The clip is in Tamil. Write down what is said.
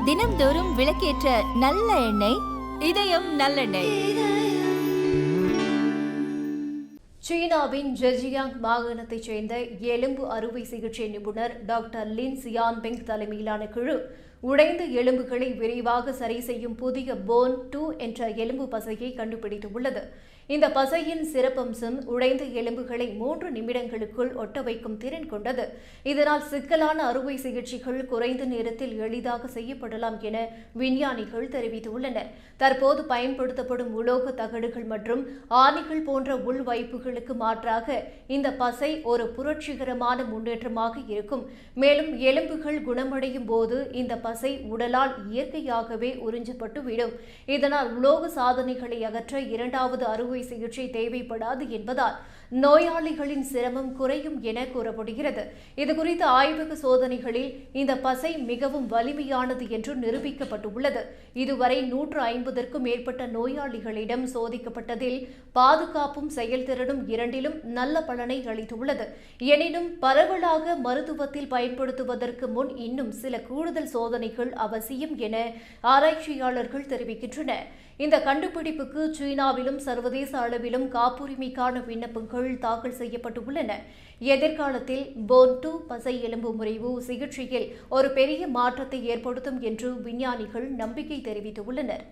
தினம்தோறும் விளக்கேற்ற நல்ல எண்ணெய் இதயம் நல்லெண்ணெய். சீனாவின் ஜெஜியாங் மாகாணத்தைச் சேர்ந்த எலும்பு அறுவை சிகிச்சை நிபுணர் டாக்டர் லின் சியான்பெங் தலைமையிலான குழு உடைந்த எலும்புகளை விரைவாக சரி செய்யும் புதிய போன் 2 என்ற எலும்பு பசையை கண்டுபிடித்துள்ளது. இந்த பசையின் சிறப்பம்சம் உடைந்த எலும்புகளை 3 நிமிடங்களுக்குள் ஒட்ட வைக்கும் திறன் கொண்டது. இதனால் சிக்கலான அறுவை சிகிச்சைகள் குறைந்த நேரத்தில் எளிதாக செய்யப்படலாம் என விஞ்ஞானிகள் தெரிவித்துள்ளனர். தற்போது பயன்படுத்தப்படும் உலோக தகடுகள் மற்றும் ஆணிகள் போன்ற உள்வைப்புகளுக்கு மாற்றாக இந்த பசை ஒரு புரட்சிகரமான முன்னேற்றமாக இருக்கும். மேலும் எலும்புகள் குணமடையும் போது இந்த பசை உடலால் இயற்கையாகவே உறிஞ்சப்பட்டுவிடும். இதனால் உலோக சாதனைகளை அகற்ற இரண்டாவது அறுவை சிகிச்சை தேவைப்படாது என்பதால் நோயாளிகளின் சிரமம் குறையும் என கூறப்படுகிறது. இதுகுறித்த ஆய்வக சோதனைகளில் இந்த பசை மிகவும் வலிமையானது என்று நிரூபிக்கப்பட்டுள்ளது. இதுவரை 150க்கும் மேற்பட்ட நோயாளிகளிடம் சோதிக்கப்பட்டதில் பாதுகாப்பும் செயல்திறனும் இரண்டிலும் நல்ல பலனை அளித்துள்ளது. எனினும் பரவலாக மருத்துவத்தில் பயன்படுத்துவதற்கு முன் இன்னும் சில கூடுதல் சோதனைகள் அவசியம் என ஆராய்ச்சியாளர்கள் தெரிவிக்கின்றனர். இந்த கண்டுபிடிப்புக்கு சீனாவிலும் சர்வதேச அளவிலும் காப்புரிமைக்கான விண்ணப்பங்கள் தாக்கல் செய்யப்பட்டுள்ளன. எதிர்காலத்தில் போன் 2 பசை எலும்பு முறிவு சிகிச்சையில் ஒரு பெரிய மாற்றத்தை ஏற்படுத்தும் என்று விஞ்ஞானிகள் நம்பிக்கை தெரிவித்துள்ளனர்.